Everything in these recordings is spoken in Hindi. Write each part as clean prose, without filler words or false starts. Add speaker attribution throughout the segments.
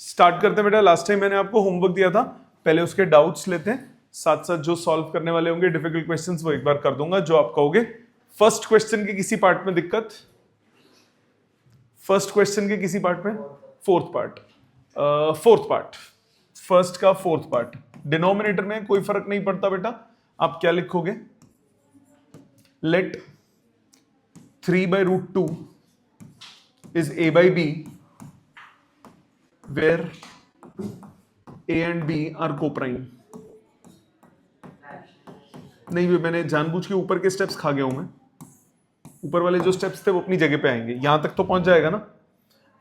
Speaker 1: स्टार्ट करते हैं बेटा। लास्ट टाइम मैंने आपको होमवर्क दिया था, पहले उसके डाउट्स लेते हैं, साथ साथ जो सॉल्व करने वाले होंगे डिफिकल्ट क्वेश्चंस वो एक बार कर दूंगा जो आप कहोगे। फर्स्ट क्वेश्चन के किसी पार्ट में दिक्कत? फर्स्ट क्वेश्चन के किसी पार्ट में? फोर्थ पार्ट, फर्स्ट का फोर्थ पार्ट। डिनोमिनेटर में कोई फर्क नहीं पड़ता बेटा, आप क्या लिखोगे? Let 3/√2 is a by b where a and b are coprime। नहीं भी मैंने जानबूझ के ऊपर के स्टेप्स खा गया हूं मैं, ऊपर वाले जो स्टेप्स थे वो अपनी जगह पे आएंगे, यहां तक तो पहुंच जाएगा ना।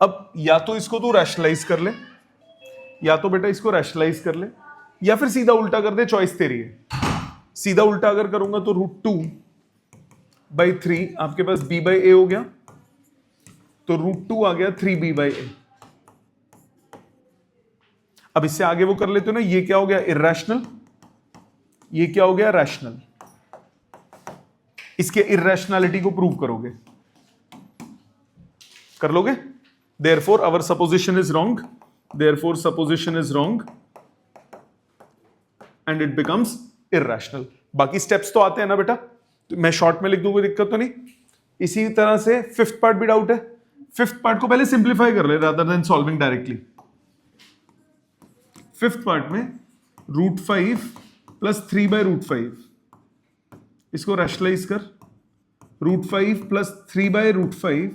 Speaker 1: अब या तो इसको तू रैशनलाइज कर ले, या तो बेटा इसको रैशनलाइज कर ले, या फिर सीधा उल्टा कर दे, चॉइस तेरी है। सीधा उल्टा अगर करूंगा तो √2/3 आपके पास b/a हो गया, तो √2 आ गया 3b/a। अब इससे आगे वो कर लेते हो ना, ये क्या हो गया? इर्रेशनल, ये क्या हो गया? रैशनल। इसके इर्रेशनैलिटी को प्रूव करोगे, कर लोगे? Therefore our supposition is wrong, therefore supposition is wrong and it becomes irrational. बाकी स्टेप्स तो आते हैं ना बेटा, तो मैं शॉर्ट में लिख दूं, कोई दिक्कत तो नहीं। इसी तरह से फिफ्थ पार्ट भी डाउट है, फिफ्थ पार्ट को पहले सिंप्लीफाई कर ले rather than solving directly. Fifth part में √5 + 3/√5, इसको रैशनलाइज कर। √5 + 3/√5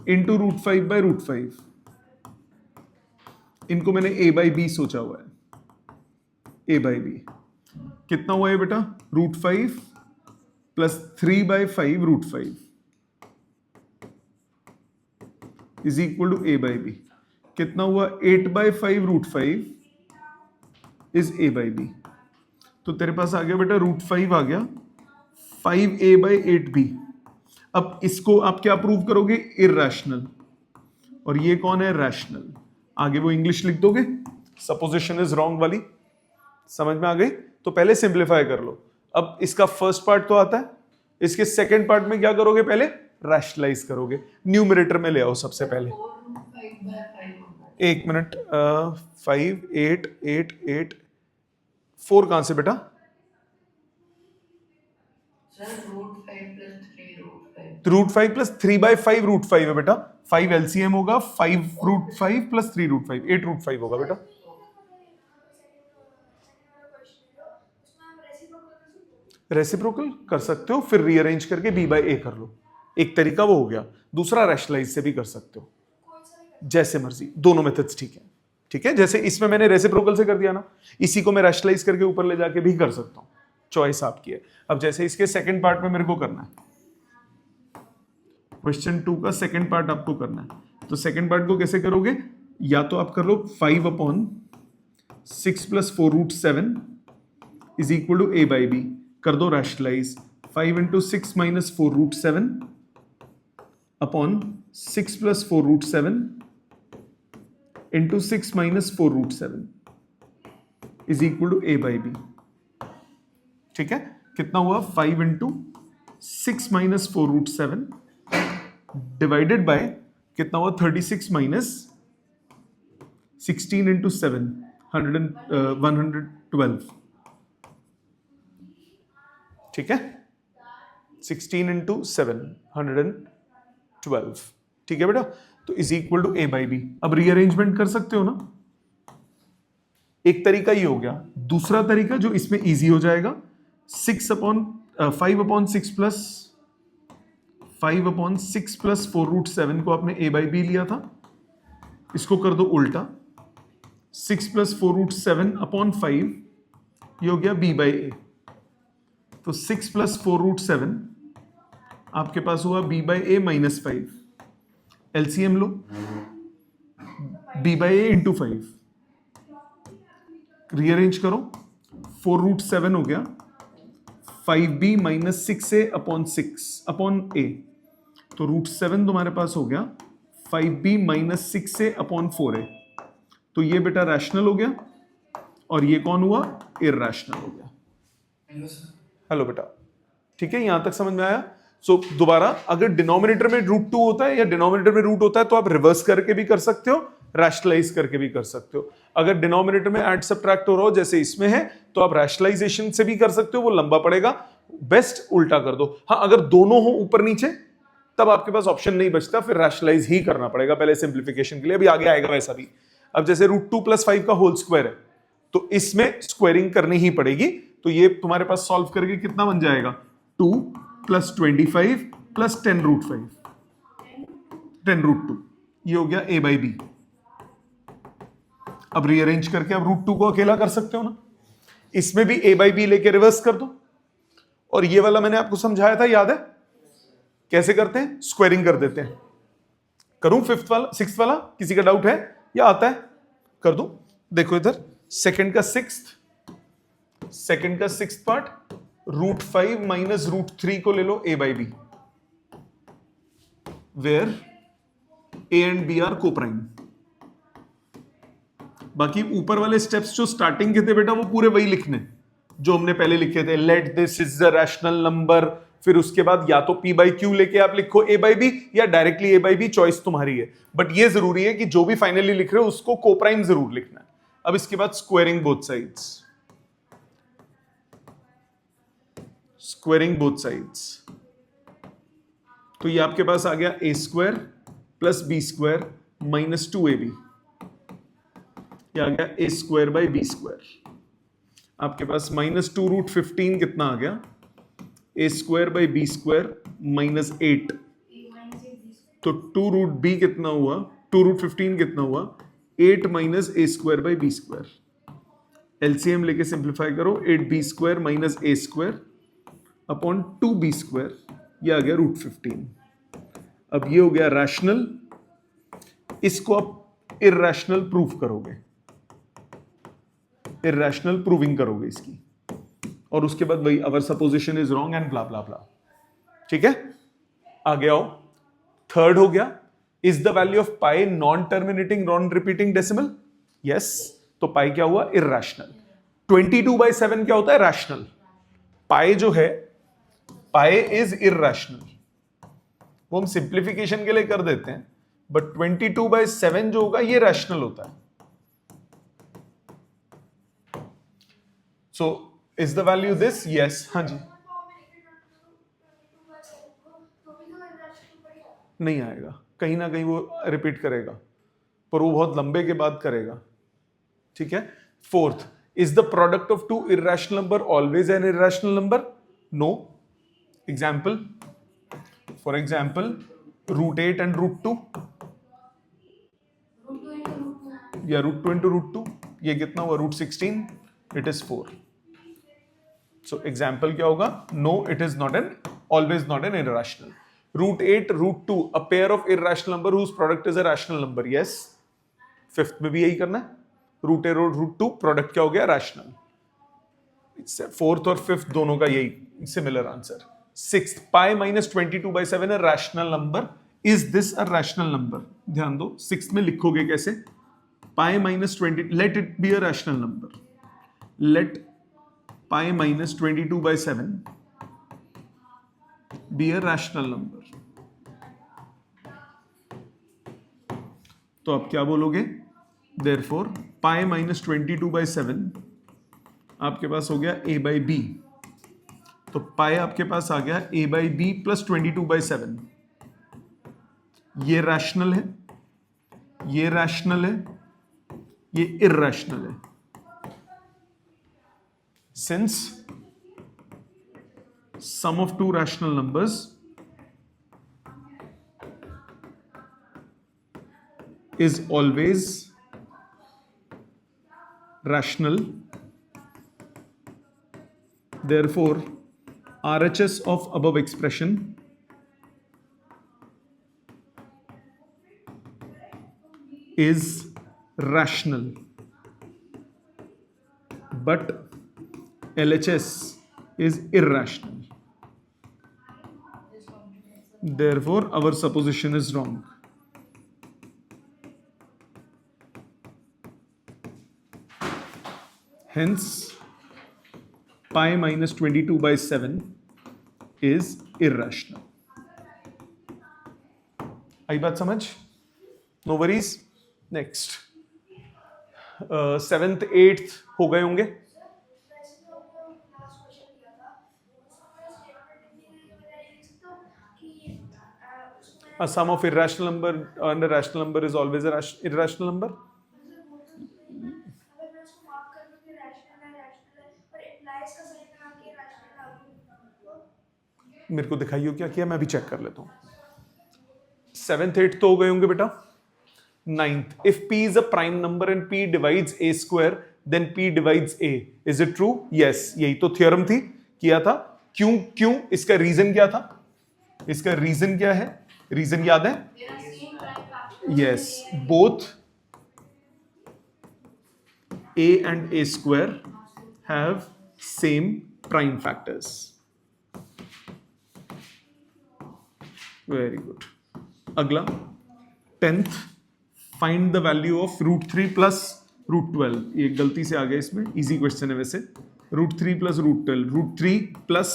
Speaker 1: इंटू √5/√5, इनको मैंने a/b सोचा हुआ है, a/b। कितना हुआ है बेटा? √5 + 3/5√5 इज इक्वल टू a/b। कितना हुआ? 8/5√5 इज a/b। तो तेरे पास आ गया बेटा √5 आ गया, 5a/8b। अब इसको आप क्या प्रूव करोगे? इर्रेशनल। और ये कौन है? रैशनल। आगे वो इंग्लिश लिख दोगे, सपोजिशन इज रॉन्ग वाली। समझ में आ गई? तो पहले सिंप्लीफाई कर लो। अब इसका फर्स्ट पार्ट तो आता है, इसके सेकंड पार्ट में क्या करोगे? पहले रैशनलाइज करोगे, न्यूमरेटर में ले आओ सबसे पहले। 1 मिनट, 5 8 8 8 4 कहां से बेटा? √5 + 3/5√5 है बेटा। 5 LCM होगा, 5√5 + 3√5, 8√5 होगा बेटा। रेसिप्रोकल कर सकते हो, फिर रीअरेंज करके b/a कर लो, एक तरीका वो हो गया। दूसरा रैशनलाइज से भी कर सकते हो, जैसे मर्जी, दोनों मेथड्स ठीक है। ठीक है, जैसे इसमें मैंने रेसिप्रोकल से कर दिया ना, इसी को मैं रैशनलाइज करके ऊपर ले जाके भी कर सकता हूं, चॉइस आपकी है। अब जैसे इसके सेकंड पार्ट में मेरे को करना है, क्वेश्चन 2 का सेकंड पार्ट आपको करना है, तो सेकंड पार्ट को कैसे करोगे? या तो आप कर लो 5/6 + 4√7 इज इक्वल टू a/b, कर दो rationalise. 5 × 6 - 4√7 upon 6 + 4√7 into 6 - 4√7 is equal to a/b। ठीक है, कितना हुआ? 5 × 6 - 4√7 डिवाइडेड बाय कितना हुआ? 36 - 16 × 7 112। ठीक है, 16 × 7 112। ठीक है बेटा, तो इज इक्वल टू a/b। अब रीअरेंजमेंट कर सकते हो ना, एक तरीका ये हो गया। दूसरा तरीका जो इसमें इजी हो जाएगा, 5/6 + 4√7 को आपने a/b लिया था, इसको कर दो उल्टा, 6 + 4√7 अपॉन 5, ये हो गया b/a। तो 6 + 4√7 आपके पास हुआ b/a - 5। LCM लो, b/a × 5, रीअरेंज करो, 4√7 हो गया 5b - 6a upon 6 upon a, तो √7 तुम्हारे पास हो गया 5b - 6a अपॉन 4a। तो ये बेटा रैशनल हो गया, और ये कौन हुआ? इर्रेशनल हो गया। हेलो बेटा, ठीक है, यहां तक समझ में आया? सो दोबारा, अगर डिनोमिनेटर में √2 होता है या डिनोमिनेटर में रूट होता है तो आप रिवर्स करके भी कर सकते हो, रैशनलाइज करके भी कर सकते हो। अगर डिनोमिनेटर में ऐड सब्ट्रैक्ट हो रहा हो जैसे इसमें है तो आप रैशनलाइजेशन से भी कर सकते हो, वो लंबा पड़ेगा। बेस्ट उल्टा कर दो। हाँ, अगर दोनों हो ऊपर नीचे तब आपके पास ऑप्शन नहीं बचता, फिर रैशनलाइज ही करना पड़ेगा पहले सिंप्लीफिकेशन के लिए। अभी आगे आएगा वैसा भी। अब जैसे √2 + 5 का होल स्क्वायर है तो इसमें स्क्वायरिंग करनी ही पड़ेगी। तो ये तुम्हारे पास सॉल्व करके कितना बन जाएगा? 2 + 25 + 10√5, 10√2। ये हो गया a/b। अब रीअरेंज करके अब √2 को अकेला कर सकते हो ना, इसमें भी a/b लेके रिवर्स कर दो। और ये वाला मैंने आपको समझाया था, याद है कैसे करते हैं? स्क्वायरिंग कर देते हैं। करूं फिफ्थ वाला, सिक्स्थ वाला? किसी का डाउट है या आता है? कर दूं? देखो इधर सेकंड का सिक्स्थ पार्ट, √5 - √3 को ले लो a/b, where a and b are coprime. बाकी ऊपर वाले स्टेप्स जो स्टार्टिंग के थे बेटा वो पूरे वही लिखने जो हमने पहले लिखे थे। Let this is the rational number, फिर उसके बाद या तो p/q लेके आप लिखो a/b या डायरेक्टली a/b, चॉइस तुम्हारी है। बट ये जरूरी है कि जो भी फाइनली लिख रहे हो उसको कोप्राइम जरूर लिखना है। अब इसके बाद स्क्वायरिंग बोथ साइड्स, तो ये आपके पास आ गया a² + b² - 2ab। ये आ गया a² / b²। आपके पास -2√15 कितना आ गया? a² / b² - 8। तो 2√b कितना हुआ? 2√15 कितना हुआ? 8 - a² / b²। एलसीएम लेके सिंप्लीफाई करो। 8b² - a² अपॉन 2b², ये आ गया √15। अब ये हो गया रैशनल। इसको आप इरैशनल प्रूफ करोगे, इरैशनल प्रूविंग करोगे इसकी, और उसके बाद वही our supposition is wrong and blah blah blah. ठीक है, आगे आओ। थर्ड हो गया, is the value of pi non terminating non repeating decimal? Yes. तो पाई क्या हुआ? इरैशनल। 22/7 क्या होता है? रैशनल। पाई जो है, पाई इज इरैशनल, वो हम सिंप्लीफिकेशन के लिए कर देते हैं, बट 22/7 जो होगा ये रैशनल होता है। So is the value this? Yes. हाँ जी, नहीं आएगा, कहीं ना कहीं वो रिपीट करेगा, पर वो बहुत लंबे के बाद करेगा। ठीक है। Fourth, is the product of two irrational number always an irrational number? No. Example, for example √8 and √2, या √2 × √2, ये कितना हुआ? √16, इट इज 4। सो एग्जाम्पल क्या होगा? No, it is not an, always not an irrational. √8, √2, a pair of irrational number whose product is a rational number. Yes. Fifth में भी यही करना है। √8 और √2 प्रोडक्ट क्या हो गया? रैशनल। फोर्थ और फिफ्थ दोनों का यही similar answer. Sixth, pi -22/7 a rational number. Is this a rational number? ध्यान दो, सिक्स्थ में लिखोगे कैसे? Pi -20, let it be a rational number. Let pi -22/7 be a rational number. तो आप क्या बोलोगे? देयरफॉर पाई -22/7 आपके पास हो गया a/b। तो पाई आपके पास आ गया a/b + 22/7। ये रैशनल है, ये रैशनल है, ये इरैशनल है। Since sum of two rational numbers is always rational, therefore RHS of above expression is rational, but LHS is irrational, therefore our supposition is wrong. Hence, pi -22/7 is irrational. आई बात समझ? No worries. Next 7th 8th हो गए होंगे। A sum of irrational number and a rational number is always a irrational number. मेरे को दिखाइए क्या किया, मैं भी चेक कर लेता हूँ। 7th 8th तो हो गए होंगे बेटा। 9th, if p is a prime number and p divides a square then p divides a, is it true? Yes, यही तो थ्योरम थी, किया था। क्यों क्यों, इसका रीजन क्या था, इसका रीजन क्या है, रीजन याद है? Yes, both a and a square have same prime factors. Very good. अगला 10th, find the value of √3 plus √12। ये गलती से आ गया इसमें, इजी क्वेश्चन है वैसे। √3 प्लस √12, √3 प्लस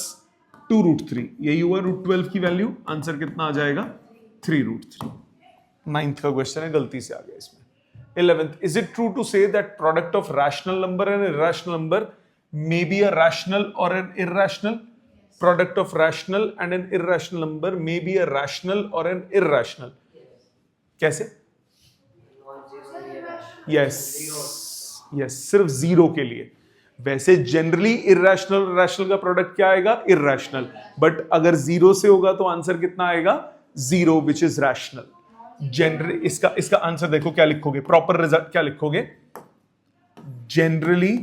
Speaker 1: 2√3, यही हुआ √12 की वैल्यू। आंसर कितना आ जाएगा? 3√3। 9th का क्वेश्चन है, गलती से आ गया इसमें। 11th, is it true to say that product of rational number and irrational number may be a rational और an irrational? Product of rational and an irrational number may be a rational or an irrational. कैसे? Yes, yes, सिर्फ जीरो के लिए। वैसे जनरली इरैशनल और रैशनल का प्रोडक्ट क्या आएगा? इरैशनल। बट अगर जीरो से होगा तो आंसर कितना आएगा? Zero, which is rational. Generally इसका आंसर देखो क्या लिखोगे, प्रॉपर रिजल्ट क्या लिखोगे? Generally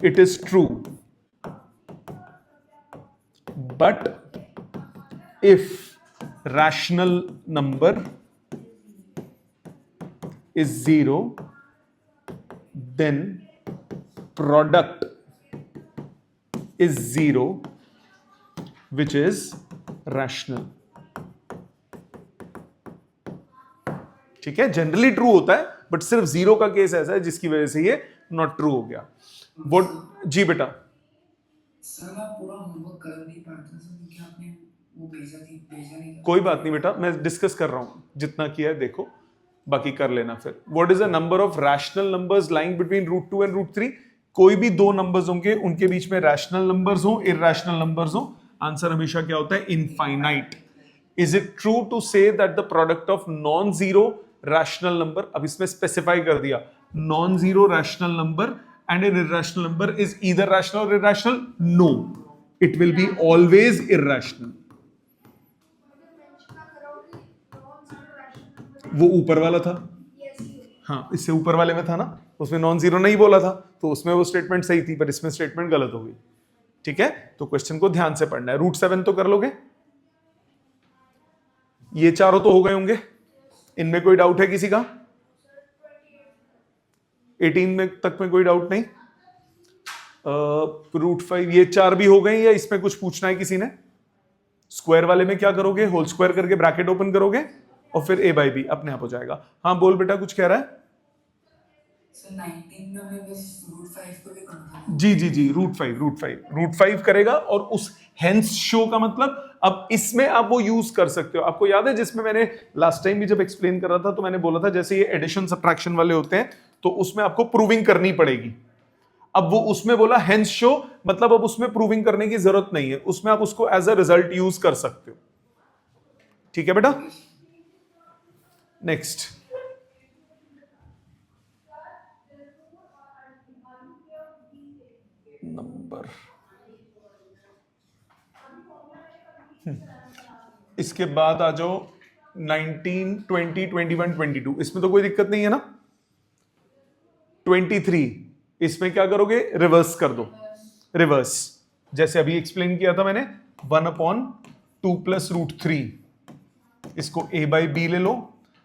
Speaker 1: it is true, but if rational number is 0 then product is 0 which is rational। ठीक है, जनरली ट्रू होता है बट सिर्फ जीरो का केस ऐसा है जिसकी वजह से ये नॉट ट्रू हो गया। वो जी बेटा
Speaker 2: सर मैं पूरा होमवर्क कर नहीं पाता सर, क्योंकि आपने वो भेजा नहीं था।
Speaker 1: कोई बात नहीं बेटा, मैं डिस्कस कर रहा हूं, जितना किया है देखो, बाकी कर लेना फिर। What is the number of rational numbers lying between √2 and √3? कोई भी दो नंबर्स होंगे उनके बीच में रैशनल नंबर्स हो, इरैशनल नंबर्स हो, आंसर हमेशा क्या होता है? Infinite. Is it true to say that the product of non zero rational number, अब इसमें स्पेसिफाई कर दिया, non zero rational number and an irrational number is either rational or irrational? No, it will be always irrational। वो ऊपर वाला था, हाँ इससे ऊपर वाले में था ना, उसमें नॉन जीरो नहीं बोला था, तो उसमें वो स्टेटमेंट सही थी, पर इसमें स्टेटमेंट गलत हो गई। ठीक है, तो क्वेश्चन को ध्यान से पढ़ना है। √7 तो कर लोगे, ये चारों तो हो गए होंगे, इनमें कोई डाउट है किसी का? 18 में तक में कोई डाउट नहीं। √5 ये चार भी हो गए, या इसमें कुछ पूछना है किसी ने? स्क्वायर वाले में क्या करोगे? होल स्क्वायर करके ब्रैकेट ओपन करोगे और फिर a/b अपने आप हो जाएगा। हाँ बोल बेटा, कुछ कह रहा है?
Speaker 2: सर 19 में हमें बस √5 को भी करना था।
Speaker 1: जी जी जी, √5 करेगा, और उस हेंस शो का मतलब अब इसमें आप वो यूज कर सकते हो। आपको याद है जिसमें मैंने लास्ट टाइम भी जब एक्सप्लेन कर रहा था तो मैंने बोला था जैसे ये एडिशन सब्ट्रैक्शन वाले होते हैं तो उसमें आपको प्रूविंग करनी पड़ेगी। अब वो उसमें बोला हेंस शो, मतलब अब उसमें प्रूविंग करने की जरूरत नहीं है, उसमें आप उसको एज अ रिजल्ट यूज कर सकते हो। ठीक है बेटा, नेक्स्ट नंबर। इसके बाद आ जाओ 19, 20, 21, 22। इसमें तो कोई दिक्कत नहीं है ना। 23 इसमें क्या करोगे? रिवर्स कर दो, रिवर्स जैसे अभी एक्सप्लेन किया था मैंने, 1/2 प्लस √3, इसको a/b ले लो,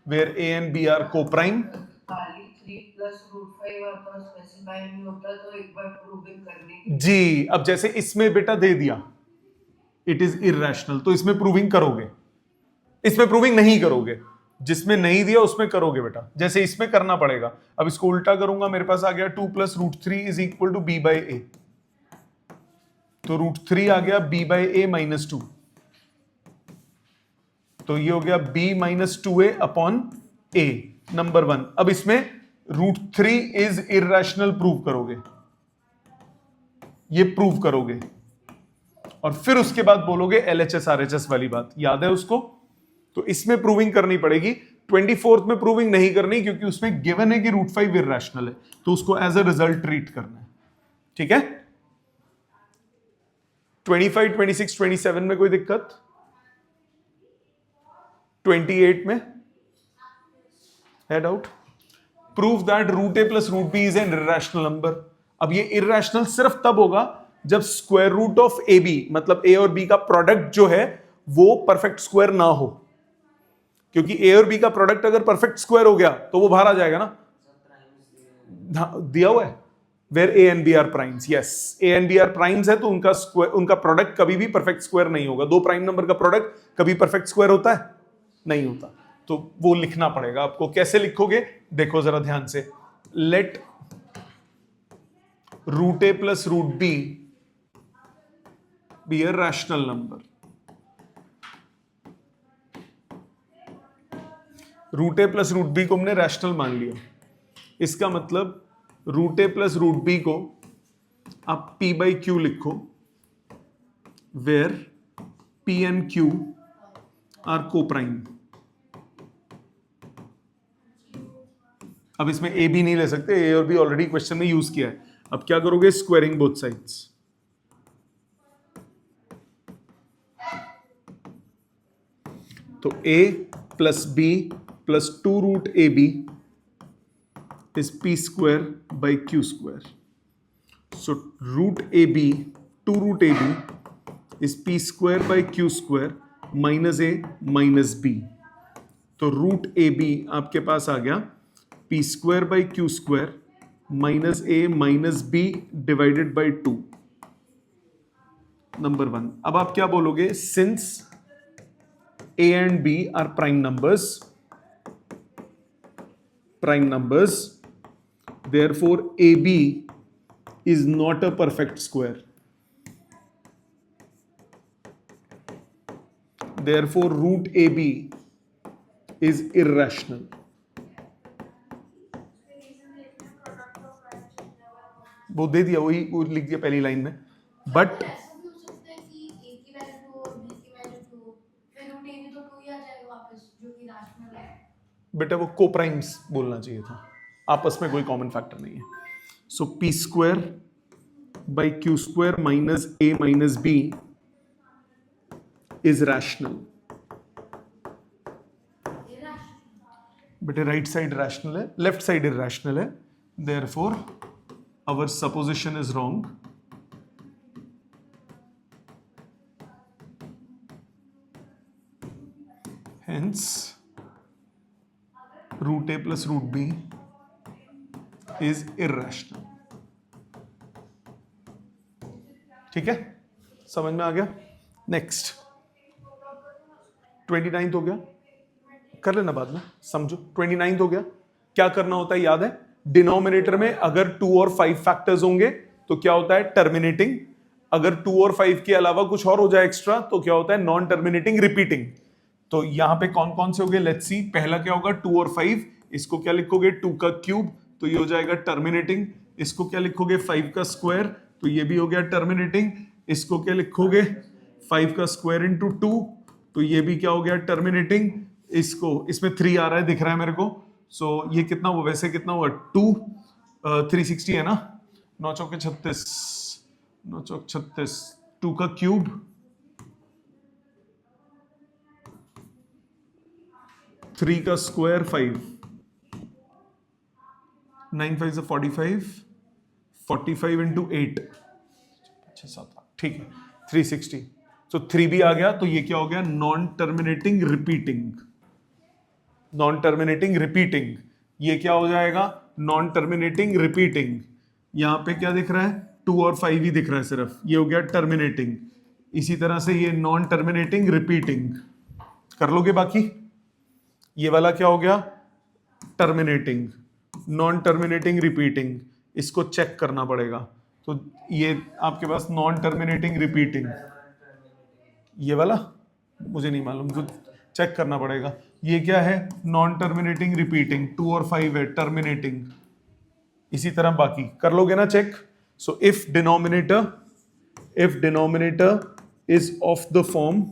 Speaker 1: where a and b are coprime.
Speaker 2: 3 plus √5 आता स्पेसिफाई नहीं होता तो एक बार प्रूविंग करनी
Speaker 1: जी। अब जैसे इसमें बेटा दे दिया इट इज इरैशनल, तो इसमें प्रूविंग करोगे, इसमें प्रूविंग नहीं करोगे, जिसमें नहीं दिया उसमें करोगे बेटा। जैसे इसमें करना पड़ेगा, अब इसको उल्टा करूंगा, मेरे पास आ गया 2 plus √3 is equal to b/a, तो √3 आ गया b/a -2। तो ये हो गया b minus 2a upon a, number 1। अब इसमें √3 इज इररेशनल प्रूव करोगे, ये प्रूव करोगे, और फिर उसके बाद बोलोगे LHS RHS वाली बात, याद है उसको? तो इसमें प्रूविंग करनी पड़ेगी, 24th में प्रूविंग नहीं करनी, क्योंकि उसमें गिवन है कि √5 इररेशनल है, तो उसको एज अ रिजल्ट ट्रीट करना है। ठीक है? 25, 26, 27 में कोई दिक्कत? 28 में है doubt? Prove that √a plus √b is an irrational number. अब ये इररेशनल सिर्फ तब होगा जब square root of A B, मतलब ए और बी का प्रोडक्ट जो है वो परफेक्ट स्क्वायर ना हो, क्योंकि ए और बी का प्रोडक्ट अगर परफेक्ट स्क्वायर हो गया तो वो बाहर आ जाएगा ना, दिया हुआ है where A and B are primes. Yes, A and B are primes है तो उनका स्क्वायर, उनका प्रोडक्ट कभी भी परफेक्ट स्क्वायर नहीं होगा। दो प्राइम नंबर का प्रोडक्ट कभी परफेक्ट स्क्वायर होता है? नहीं होता। तो वो लिखना पड़ेगा आपको। कैसे लिखोगे देखो जरा ध्यान से। Let √a plus √b be a rational number. √a plus √b को हमने रैशनल मान लिया, इसका मतलब √a प्लस √b को आप p बाई क्यू लिखो, where p and q are coprime. अब इसमें a भी नहीं ले सकते, a और b ऑलरेडी क्वेश्चन में यूज किया है। अब क्या करोगे? Squaring both sides. तो a plus b plus 2√ab is p square by q square. So √ab, 2√ab is p square by q square minus a minus b. तो √ab आपके पास आ गया p square by q square minus a minus b divided by 2, number 1। अब आप क्या बोलोगे? Since a and b are prime numbers, therefore AB is not a perfect square. Therefore √ab is irrational. वो दे दिया, वही वो लिख दिया पहली लाइन में। बट बेटा वो को प्राइम्स बोलना चाहिए था, आपस में कोई कॉमन फैक्टर नहीं है। So p square by Q square minus a minus b is rational. बेटे राइट साइड रैशनल है, लेफ्ट साइड इरैशनल है, therefore our supposition is wrong. Hence √a plus √b is irrational. ठीक है, समझ में आ गया? नेक्स्ट 29th हो गया, कर लेना बाद में, समझो। 29th हो गया। क्या करना होता है याद है? डिनोमिनेटर में अगर 2 और 5 फैक्टर्स होंगे तो क्या होता है? टर्मिनेटिंग। अगर 2 और 5 के अलावा कुछ और हो जाए एक्स्ट्रा तो क्या होता है? Non terminating repeating. तो यहां पे कौन कौन से हो गए? Let's see. पहला क्या होगा? 2 और 5, इसको क्या लिखोगे? 2 का क्यूब, तो ये हो जाएगा टर्मिनेटिंग। इसको क्या लिखोगे? 5 का स्क्वायर, तो ये भी हो गया टर्मिनेटिंग। इसको क्या लिखोगे? 5 का स्क्वायर इंटू 2, तो ये भी क्या हो गया? टर्मिनेटिंग। इसको, इसमें 3 आ रहा है, दिख रहा है मेरे को। सो ये कितना हुआ? वैसे कितना हुआ? 2 360 है ना, 9 चौके 36, 9 चौक 36, 2 का क्यूब, 3 का स्क्वायर 5, 9 5 से 45, 45 इंटू 8, ठीक है, 360। तो 3 भी आ गया, तो ये क्या हो गया? Non terminating repeating. Non terminating repeating, ये क्या हो जाएगा? Non terminating repeating. यहां पे क्या दिख रहा है? 2 और 5 ही दिख रहा है सिर्फ, ये हो गया टर्मिनेटिंग। इसी तरह से ये नॉन टर्मिनेटिंग रिपीटिंग कर लोगे बाकी। ये वाला क्या हो गया? Terminating, non terminating repeating. इसको चेक करना पड़ेगा। तो ये आपके पास नॉन टर्मिनेटिंग रिपीटिंग, ये वाला मुझे नहीं मालूम, तो चेक करना पड़ेगा। ये क्या है? नॉन टर्मिनेटिंग रिपीटिंग, 2 और 5 है टर्मिनेटिंग। इसी तरह बाकी कर लोगे ना check. So if denominator is of the form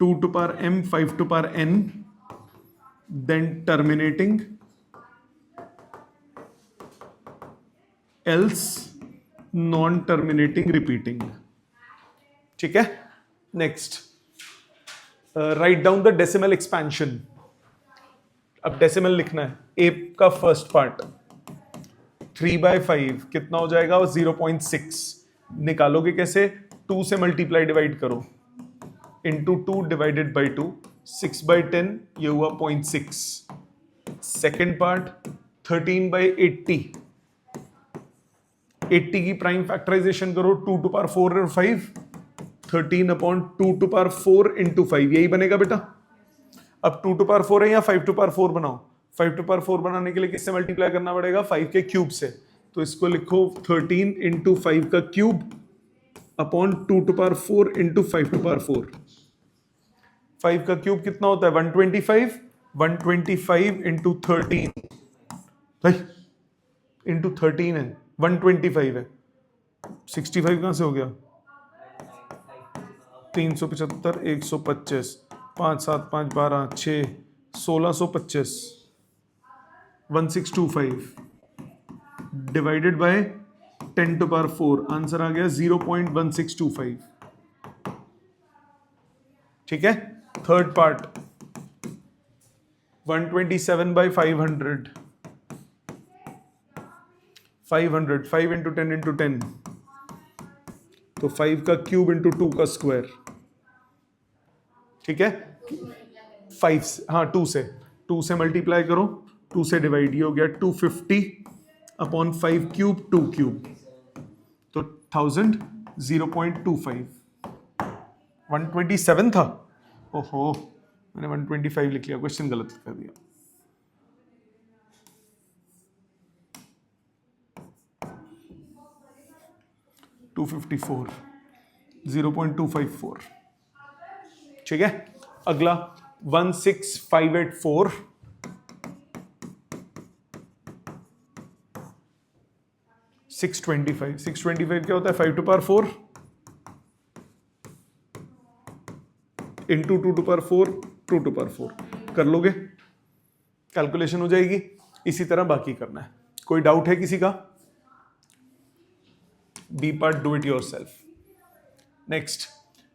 Speaker 1: 2 to power m 5 to power n, then terminating, else non terminating repeating। ठीक है, next write down the decimal expansion. अब डेसिमल लिखना है। ए का फर्स्ट पार्ट 3/5 कितना हो जाएगा? 0.6। निकालोगे कैसे? 2 से मल्टीप्लाई डिवाइड करो, इंटू 2 डिवाइडेड बाई 2, 6/10 ये हुआ 0.6। सेकेंड पार्ट 13/80, 80 की प्राइम फैक्टराइजेशन करो, 2 to power 4 और 5, 13/2 to power 4 into 5, यही बनेगा बेटा। अब 2 to power 4 है या 5 to power 4 बनाओ? 5 to power 4 बनाने के लिए किससे मल्टीप्लाई करना पड़ेगा? 5 के क्यूब से। तो इसको लिखो 13 into 5 का cube upon 2 to power 4 into 5 to power 4। 5 का क्यूब कितना होता है? 125। 125 into 13 इंटू 13 है, 125 है। 65 कहां से हो गया? 375, 125, 5 7 5 12 6 1625, 1625 divided by 10 to power 4, answer आ गया 0.1625। ठीक है। थर्ड पार्ट 127/500, 500, 5 into 10 into 10, तो 5 का क्यूब इंटू 2 का स्क्वायर। ठीक है। 5 से, हाँ 2 से मल्टीप्लाई करो, 2 से डिवाइड, ये हो गया 250 अपॉन 5 क्यूब 2 क्यूब, तो 1000, 0.25। 127 था, ओहो मैंने 125 लिख लिया, क्वेश्चन गलत कर दिया। $254, 0.254। ठीक है। अगला 16584, 625। 625 क्या होता है? 5 to power 4 into 2 to power 4, 2 to power 4 कर लोगे, कैलकुलेशन हो जाएगी। इसी तरह बाकी करना है। कोई डाउट है किसी का? B part, do it yourself. Next,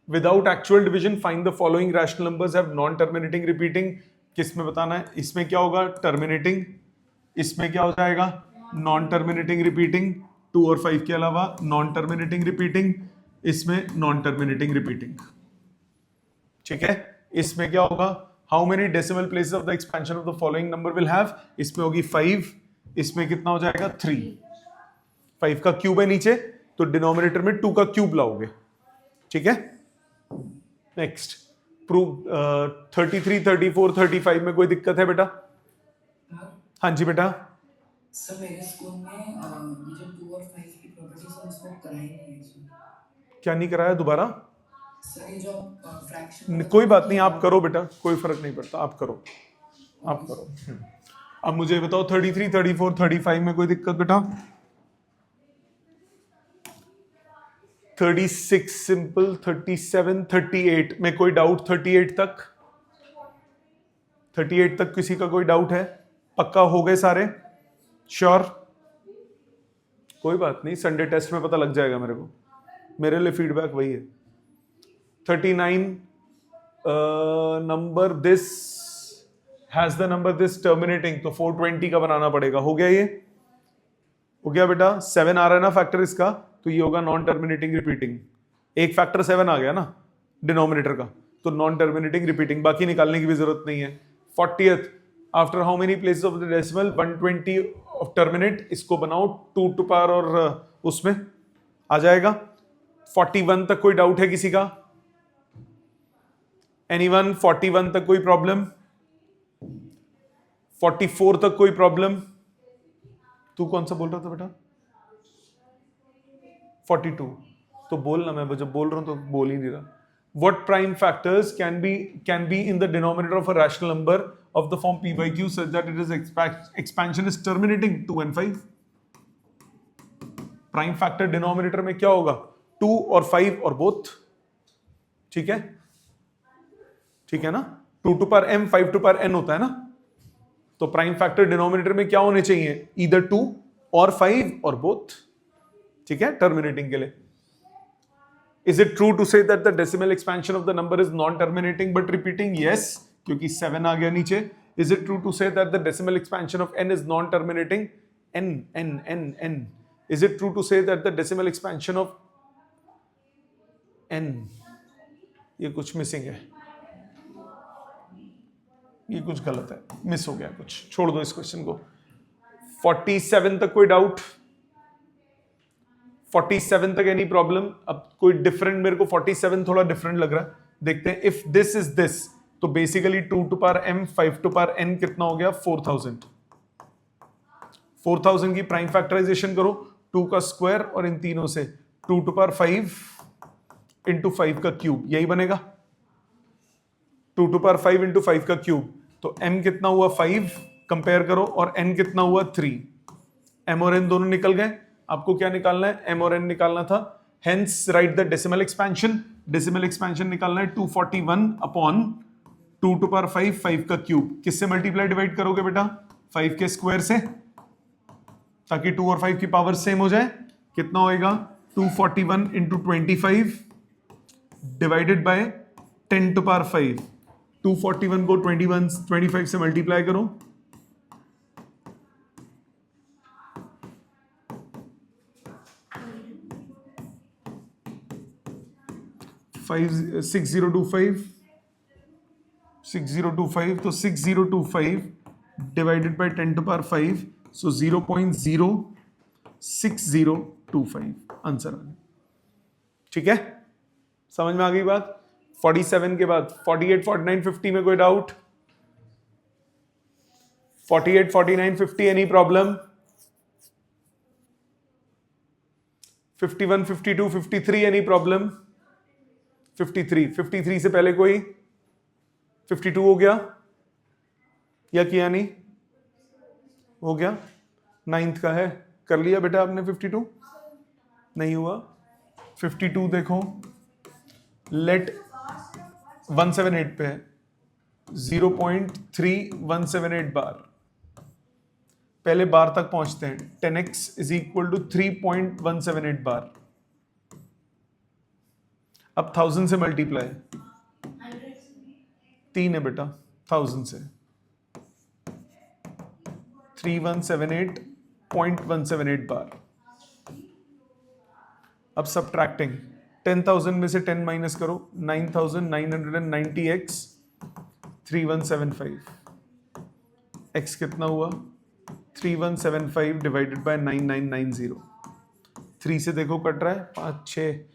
Speaker 1: without actual division, find the following rational numbers have non-terminating repeating। किस में बताना है? इसमें क्या होगा? टर्मिनेटिंग। इसमें क्या हो जाएगा? Non terminating repeating. 2 और 5 के अलावा नॉन टर्मिनेटिंग रिपीटिंग, इसमें नॉन टर्मिनेटिंग रिपीटिंग। ठीक है। इसमें क्या होगा? How many decimal places of the expansion of the following number will have? इसमें होगी 5, इसमें कितना हो जाएगा? 3। 5 का क्यूब है नीचे, तो डिनोमिनेटर में 2 का क्यूब लाओगे। ठीक है। नेक्स्ट प्रूव 33, 34, 35 में कोई दिक्कत है बेटा? हाँ जी बेटा।
Speaker 2: सर मेरे स्कूल में ये जो 2 और 5 की प्रॉपर्टीज है उसको कराई नहीं है इसमें।
Speaker 1: क्या नहीं कराया? दोबारा।
Speaker 2: सर ये जो फ्रैक्शन,
Speaker 1: कोई बात नहीं, आप करो बेटा, कोई फर्क नहीं पड़ता, आप करो, आप करो। अब मुझे बताओ 33, 34, 35 में कोई दिक्कत बेटा? 36 सिंपल, 37, 38 में कोई डाउट? 38 तक, 38 तक किसी का कोई डाउट है? पक्का हो गए सारे? श्योर? कोई बात नहीं, संडे टेस्ट में पता लग जाएगा मेरे को, मेरे लिए फीडबैक वही है। 39 number this has the number this terminating, तो 420 का बनाना पड़ेगा। हो गया? ये हो गया बेटा। 7 आ रहा है ना फैक्टर इसका, तो ये होगा नॉन टर्मिनेटिंग रिपीटिंग। एक फैक्टर 7 आ गया ना डिनोमिनेटर का, तो नॉन टर्मिनेटिंग रिपीटिंग, बाकी निकालने की भी जरूरत नहीं है। 40th, after how many places of the decimal 120 of terminate, इसको बनाओ 2 to power और उसमें आ जाएगा। 41 तक कोई डाउट है किसी का? एनीवन? 41 तक कोई प्रॉब्लम? 44 तक कोई प्रॉब्लम? तू कौन सा बोल रहा था बेटा? 42। तो बोल ना, मैं जब बोल रहा हूं तो बोल ही नहीं रहा। what prime factors can be in the denominator of a rational number of the form p by q such that it is expansion is terminating 2 and 5? Prime factor denominator में क्या होगा? 2 और 5 और बोथ. ठीक है, ठीक है ना. 2 to power m 5 to power n होता है ना. तो प्राइम फैक्टर डिनोमिनेटर में क्या होने चाहिए? ईदर 2 और 5 और बोथ. ठीक है, टर्मिनेटिंग के लिए. Is it true to say that the decimal expansion of the number is non-terminating but repeating? Yes, क्योंकि 7 आ गया नीचे. Is it true to say that the decimal expansion of n is non-terminating? n. Is it true to say that the decimal expansion of n, ये कुछ मिसिंग है, ये कुछ गलत है, मिस हो गया कुछ, छोड़ दो इस क्वेश्चन को. 47 तक कोई डाउट? 47 तक एनी प्रॉब्लम? अब कोई डिफरेंट, मेरे को 47 थोड़ा डिफरेंट लग रहा है, देखते हैं. इफ दिस इज दिस, तो basically 2 to power m 5 to power n कितना हो गया? 4000. 4000 की प्राइम फैक्टराइजेशन करो, 2 का स्क्वायर और इन तीनों से 2 to power 5 इंटू 5 का क्यूब, यही बनेगा. 2 to power 5 इंटू 5 का क्यूब, तो m कितना हुआ? 5. कंपेयर करो, और n कितना हुआ? 3. m और n दोनों निकल गए. आपको क्या निकालना है? m और n निकालना था. Hence write the decimal expansion. Decimal expansion निकालना है 241 अपॉन 2 to power 5 5 का क्यूब. किससे मल्टीप्लाई डिवाइड करोगे बेटा? 5 के स्क्वायर से, ताकि 2 और 5 की पावर सेम हो जाए. कितना होएगा? 241 into 25 divided by 10 to power 5. 241 को 25 से मल्टीप्लाई करो, 6025, तो 6025 divided by 10 to power 5, so 0.06025 answer आ गया. ठीक है, समझ में आ गई बात? 47 के बाद 48, 49, 50 में कोई doubt? 48, 49, 50 any problem? 51, 52, 53 any problem? 53 से पहले कोई? 52 हो गया या किया नहीं? हो गया. 9th का है, कर लिया बेटा आपने? 52 नहीं हुआ. 52 देखो, लेट 178 पे है, 0.3178 बार. पहले बार तक पहुंचते हैं. 10x इज इक्वल टू 3.178 बार. अब 1000 से मल्टीप्लाई, 3 है बेटा, 1000 से 3178.178 बार. अब सब्ट्रैक्टिंग, 10,000 में से 10 माइनस करो, 9990x 3175. x कितना हुआ? 3175 डिवाइडेड बाय 9990. 3 से देखो कट रहा है, 5 6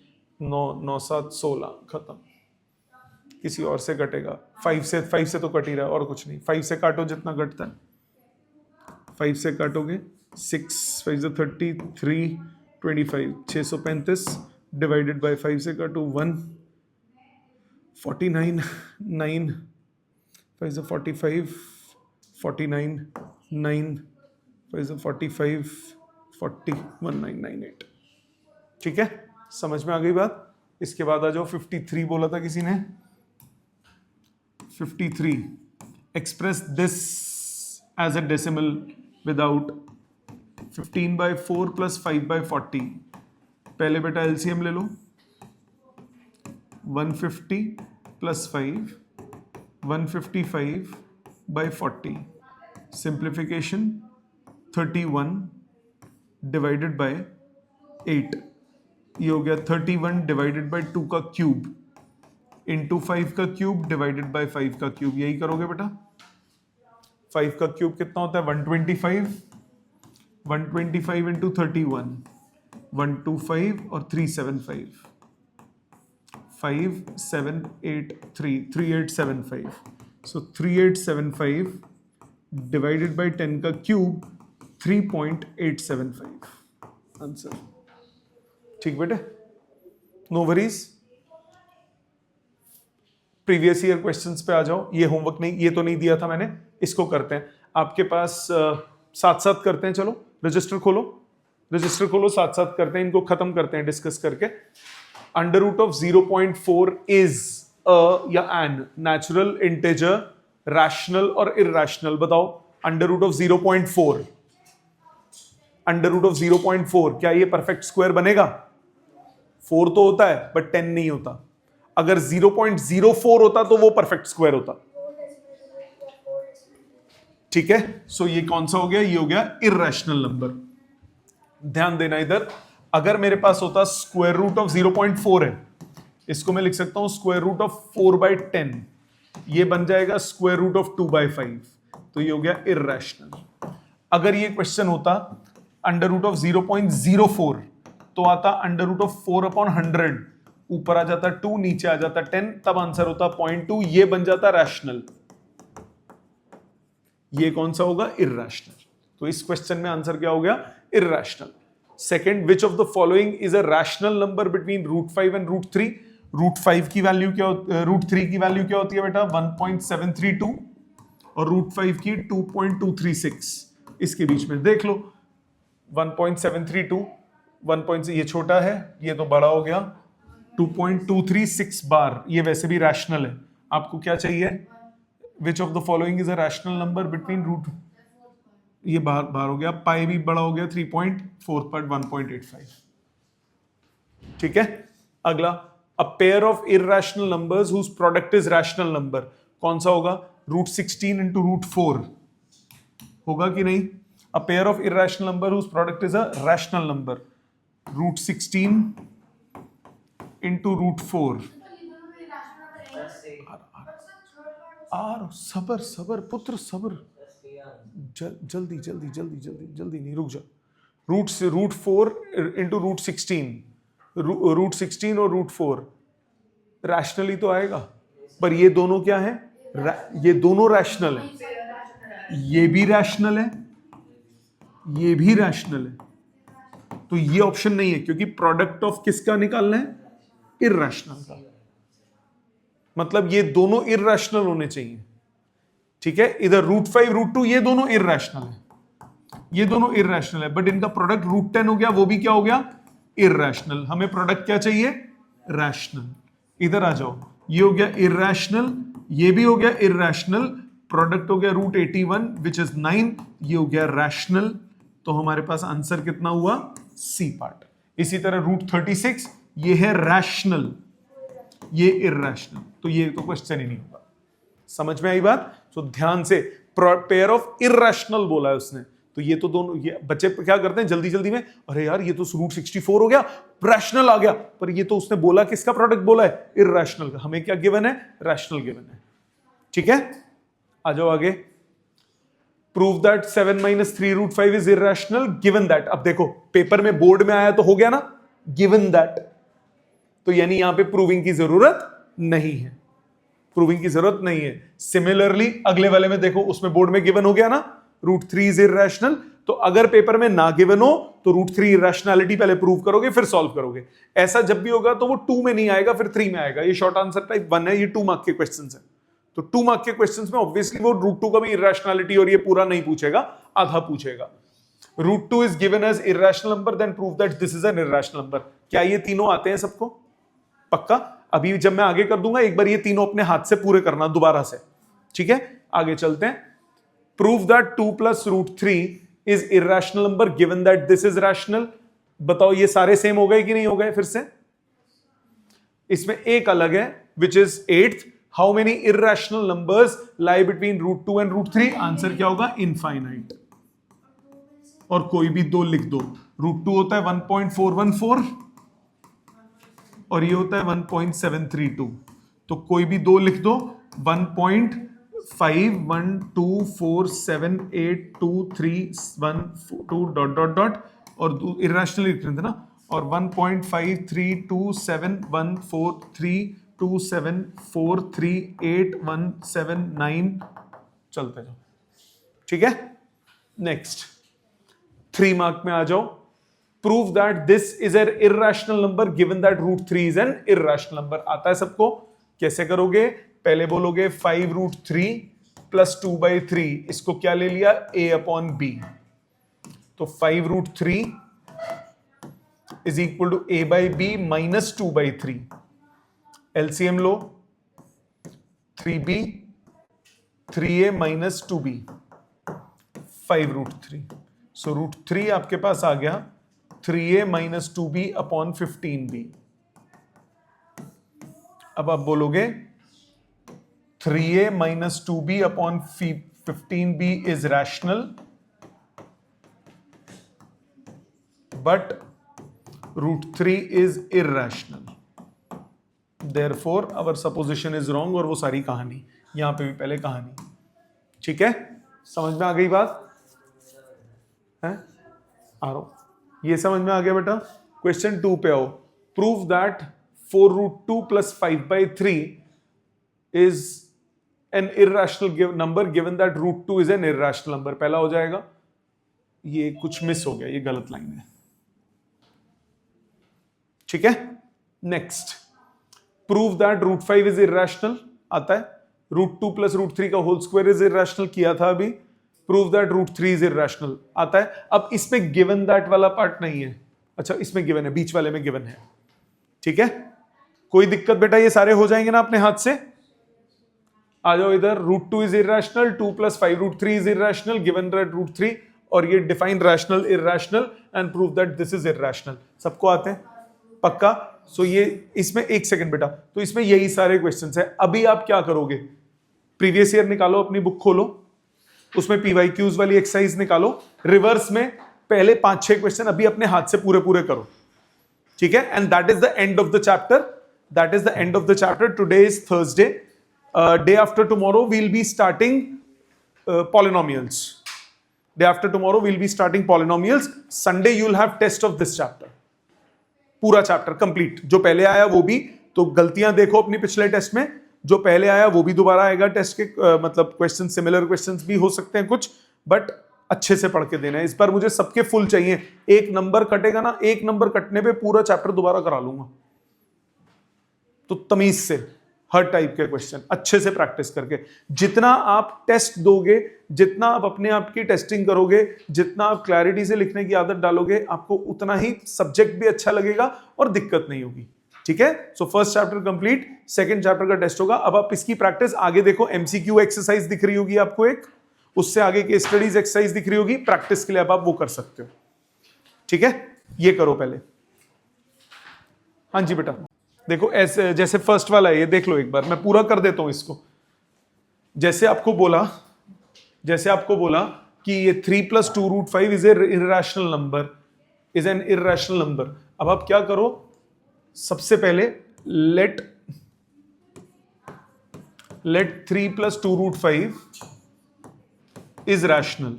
Speaker 1: 9 9 7 16, खत्म. किसी और से कटेगा. 5 से तो कट ही रहा है, और कुछ नहीं. 5 से काटो जितना कटता है. 5 से काटोगे 6 5 30 3 25 635 डिवाइडेड बाय 5 से काटो 1 49 9 5 45 49 9 5 45 40 1998. ठीक है, समझ में आ गई बात? इसके बाद आ जाओ. 53 बोला था किसी ने. 53, express this as a decimal without 15/4 plus 5/40. पहले बेटा एलसीएम ले लो. 150 plus 5, 155/40. Simplification 31 divided by 8. ये हो गया 31 डिवाइडेड बाय 2 का क्यूब इंटू 5 का क्यूब डिवाइडेड बाय 5 का क्यूब. यही करोगे बेटा. 5 का क्यूब कितना होता है? 125. 125 इंटू 31, 125 और 375, 3875. सो 3875 डिवाइडेड बाय 10 का क्यूब 3.875 आंसर. ठीक बेटे, no worries. Previous year questions पे आ जाओ। ये होमवर्क नहीं, ये तो नहीं दिया था मैंने, इसको करते हैं आपके पास साथ साथ करते हैं। चलो रजिस्टर खोलो, रजिस्टर खोलो, साथ साथ करते हैं, इनको खत्म करते हैं डिस्कस करके। अंडर रूट ऑफ 0.4 इज या एन नेचुरल इंटीजर, रैशनल और इरैशनल? बताओ under root of 0.4, under root of 0.4 क्या ये परफेक्ट स्क्वायर बनेगा? 4 तो होता है बट 10 नहीं होता। अगर 0.04 होता तो वो परफेक्ट स्क्वायर होता। ठीक है, सो ये कौन सा हो गया? ये हो गया इरैशनल नंबर। ध्यान देना इधर, अगर मेरे पास होता स्क्वायर रूट ऑफ 0.4 है, इसको मैं लिख सकता हूं स्क्वायर रूट ऑफ 4/10, ये बन जाएगा स्क्वायर रूट ऑफ 2/5, तो ये हो गया इरैशनल। अगर ये क्वेश्चन होता अंडर रूट ऑफ 0.04 तो आता अंडर रूट ऑफ 4/100, ऊपर आ जाता 2, नीचे आ जाता 10, तब आंसर होता 0.2, ये बन जाता रैशनल। ये कौन सा होगा? इरैशनल। तो इस क्वेश्चन में आंसर क्या हो गया? Irrational. Second, which of the following is a rational number between √5 and √3? √5 की वैल्यू क्या √3 की वैल्यू क्या होती है बेटा? 1.732 और √5 की 2.236। इसके बीच में देख लो, 1.732 1. ये छोटा है, ये तो बड़ा हो गया, 2.236 बार, ये वैसे भी रैशनल है। आपको क्या चाहिए? Which of the following is a rational number between root, ये बाहर हो गया, पाई भी बड़ा हो गया, 3.4 पर 1.85। ठीक है, अगला, a pair of irrational numbers whose product is rational number, कौन सा होगा? √16 इंटू √4 होगा कि नहीं? A pair of irrational number whose product is a rational number, √16 into √4। सबर सबर पुत्र सबर, जल्दी जल्दी जल्दी जल्दी जल्दी नहीं, रुक जा। √4 इंटू √16, √16 और √4 रैशनली तो आएगा, पर ये दोनों क्या है? ये दोनों रैशनल है, ये भी रैशनल है, ये भी रैशनल है, तो ये ऑप्शन नहीं है, क्योंकि प्रोडक्ट ऑफ किसका निकालना है? इरैशनल का। मतलब ये दोनों इरैशनल होने चाहिए। ठीक है, इधर √5 √2 ये दोनों इरैशनल है, ये दोनों इरैशनल है, बट इनका प्रोडक्ट √10 हो गया, वो भी क्या हो गया? इरैशनल। हमें प्रोडक्ट क्या चाहिए? रैशनल। इधर आ जाओ, ये हो गया इरैशनल, ये भी हो गया इरैशनल, प्रोडक्ट हो गया √81 विच इज 9, ये हो गया रैशनल। तो हमारे पास आंसर कितना हुआ? C part. इसी तरह √36 ये है रैशनल, ये इरैशनल, तो ये तो क्वेश्चन ही नहीं होगा। समझ में आई बात? तो ध्यान से, पेयर ऑफ इरैशनल बोला है उसने, तो ये तो दोनों, ये बच्चे क्या करते हैं जल्दी जल्दी में, अरे यार ये तो √64 हो गया, रैशनल आ गया, पर ये तो उसने बोला किसका प्रोडक्ट बोला है? इरैशनल का। हमें क्या गिवन है? रैशनल गिवन है। ठीक है, आ जाओ आगे। Prove that 7 - 3 √5 is irrational given that. अब देखो पेपर में बोर्ड में आया तो हो गया ना, गिवन दैट, तो यानी यहां पे प्रूविंग की जरूरत नहीं है, प्रूविंग की जरूरत नहीं है। सिमिलरली अगले वाले में देखो, उसमें बोर्ड में गिवन हो गया ना, √3 इज इरैशनल, तो अगर पेपर में ना गिवन हो तो √3 इरैशनैलिटी पहले प्रूव करोगे फिर सॉल्व करोगे। ऐसा जब भी होगा तो वो 2 में नहीं आएगा, फिर 3 में आएगा। ये शॉर्ट आंसर टाइप 1 है, ये 2 मार्क के क्वेश्चंस है, तो 2 मार्क के क्वेश्चंस में ऑब्वियसली वो √2 का भी इरैशनैलिटी और ये पूरा नहीं पूछेगा, आधा पूछेगा। √2 is given as irrational number, then prove that this is an irrational number. क्या ये तीनों आते हैं सबको? पक्का? अभी जब मैं आगे कर दूंगा एक बार ये तीनों अपने हाथ से पूरे करना दोबारा से। ठीक है, आगे चलते हैं। Prove that 2 + √3 is irrational number given that this is rational. बताओ ये सारे सेम हो गए कि नहीं हो गए? फिर से इसमें एक अलग है, which is 8th। How many irrational numbers lie between √2 and √3? Answer क्या होगा? इनफाइनाइट। और कोई भी दो लिख दो। √2 होता है 1.414 और ये होता है 1.732, तो कोई भी दो लिख दो। 1.5124782312 और इरैशनल लिख रहे थे ना, और 1.53271432743817 चलते जाओ। ठीक है, नेक्स्ट 3 मार्क में आ जाओ। Prove that this is an irrational number given that √3 is an irrational number. आता है सबको? कैसे करोगे? पहले बोलोगे 5√3 प्लस 2/3, इसको क्या ले लिया, a/b। तो 5√3 is equal to a/b minus 2/3। LCM लो, 3b 3a minus 2b, 5√3। So √3 आपके पास आ गया 3a minus 2b upon 15b। अब आप बोलोगे 3a minus 2b upon 15b is rational, but √3 is irrational, therefore our supposition is wrong. और वो सारी कहानी यहां पे भी पहले कहानी, ठीक है, समझ में आ गई बात है? आ रहा हूं, ये समझ में आ गया बेटा। क्वेश्चन 2 पे आओ। Prove that 4√2 plus 5/3 is an irrational number given that √2 is an irrational number। पहला हो जाएगा, ये कुछ मिस हो गया, ये गलत लाइन है, ठीक है। Next, prove that √5 is irrational, आता है। √2 प्लस √3 का होल स्क्वायर इज irrational, किया था अभी। प्रूव दैट √3 इज irrational, आता है। अब इसमें गिवन दैट वाला पार्ट नहीं है, अच्छा इसमें गिवन है, बीच वाले में गिवन है, ठीक है। कोई दिक्कत बेटा, ये सारे हो जाएंगे ना अपने हाथ से। आ जाओ इधर, √2 is irrational, 2 plus 5√3 is irrational, given that √3, और ये define rational irrational and prove that this is irrational। सबको आते हैं पक्का? सो ये इसमें, एक सेकंड बेटा, तो इसमें यही सारे क्वेश्चंस है। अभी आप क्या करोगे, प्रीवियस ईयर निकालो, अपनी बुक खोलो, उसमें PYQs वाली एक्सरसाइज निकालो, रिवर्स में पहले 5-6 क्वेश्चन अभी अपने हाथ से पूरे पूरे करो, ठीक है। And that is the end of the chapter, that is the end of the chapter. Today is Thursday, day after tomorrow will be starting polynomials, day after tomorrow will be starting polynomials. Sunday you will have test of this chapter, पूरा चैप्टर कंप्लीट। जो पहले आया वो भी, तो गलतियां देखो अपनी पिछले टेस्ट में, जो पहले आया वो भी दोबारा आएगा टेस्ट के, मतलब क्वेश्चन, सिमिलर क्वेश्चंस भी हो सकते हैं कुछ, बट अच्छे से पढ़ के देना है। इस बार मुझे सबके फुल चाहिए, एक नंबर कटेगा ना, एक नंबर कटने पे पूरा चैप्टर दोबारा करा लूंगा। तो तमीज से हर टाइप के क्वेश्चन अच्छे से प्रैक्टिस करके, जितना आप टेस्ट दोगे, जितना आप अपने आप की टेस्टिंग करोगे, जितना आप क्लैरिटी से लिखने की आदत डालोगे, आपको उतना ही सब्जेक्ट भी अच्छा लगेगा और दिक्कत नहीं होगी, ठीक है। So first chapter complete, second chapter का टेस्ट होगा। अब आप इसकी प्रैक्टिस आगे देखो, MCQ एक्सरसाइज दिख रही होगी आपको एक, उससे आगे के स्टडीज एक्सरसाइज दिख रही होगी, प्रैक्टिस के लिए अब आप वो कर सकते हो, ठीक है। ये करो पहले। हाँ जी बेटा, देखो ऐसे, जैसे फर्स्ट वाला है ये देख लो एक बार, मैं पूरा कर देता हूं इसको। जैसे आपको बोला कि ये 3 plus 2√5 is an irrational number. अब आप क्या करो, सबसे पहले लेट 3 प्लस 2√5 इज रैशनल।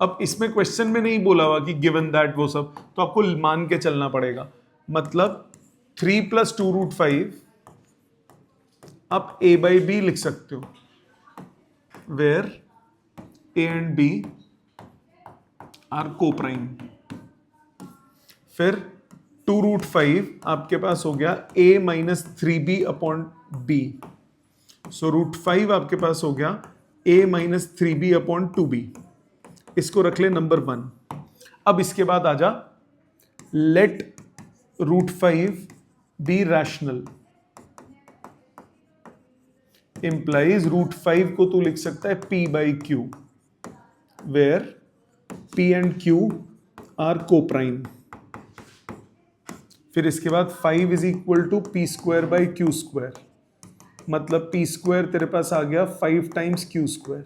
Speaker 1: अब इसमें क्वेश्चन में नहीं बोला हुआ कि गिवन दैट वो सब, तो आपको मान के चलना पड़ेगा। मतलब 3 प्लस 2√5 आप a/b लिख सकते हो, where a and b are coprime. फिर 2√5 आपके पास हो गया a minus 3b upon b। So √5 आपके पास हो गया a minus 3b upon 2b। इसको रख ले नंबर 1। अब इसके बाद आजा, लेट √5 बी रैशनल, इंप्लाइज √5 को तू लिख सकता है p/q, where p and q are coprime. फिर इसके बाद 5 इज इक्वल टू p²/q², मतलब p² तेरे पास आ गया 5 times q²,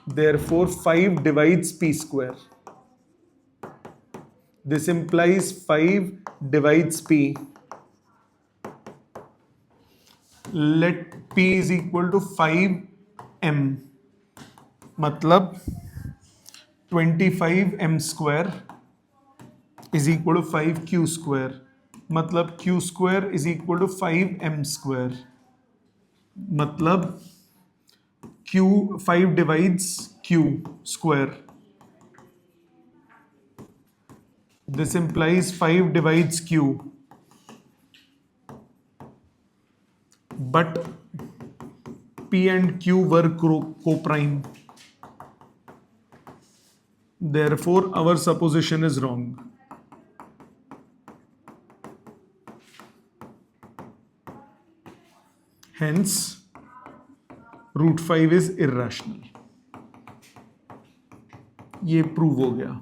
Speaker 1: therefore 5 divides p²। This implies 5 divides p। Let p is equal to 5m, मतलब 25m² is equal to 5q², मतलब q² is equal to 5m², मतलब 5 divides q²। This implies 5 divides q, but P and Q were co-prime. Therefore, our supposition is wrong. Hence, root 5 is irrational. ये प्रूव हो गया.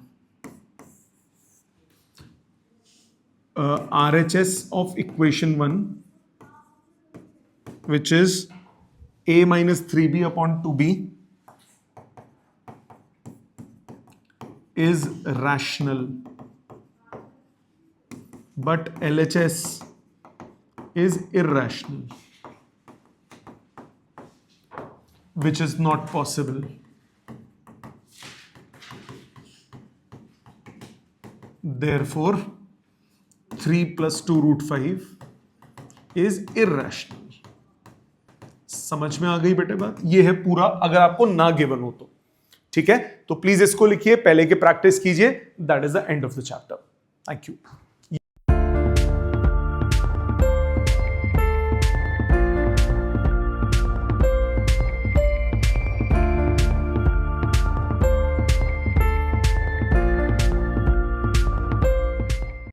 Speaker 1: RHS of equation 1, which is a minus 3b upon 2b, is rational, but LHS is irrational, which is not possible. Therefore, 3 plus 2 root 5 is irrational. समझ में आ गई बेटे बात? ये है पूरा, अगर आपको ना गिवन हो तो. ठीक है, तो प्लीज इसको लिखिए, पहले के प्रैक्टिस कीजिए. That is the end of the chapter. Thank you.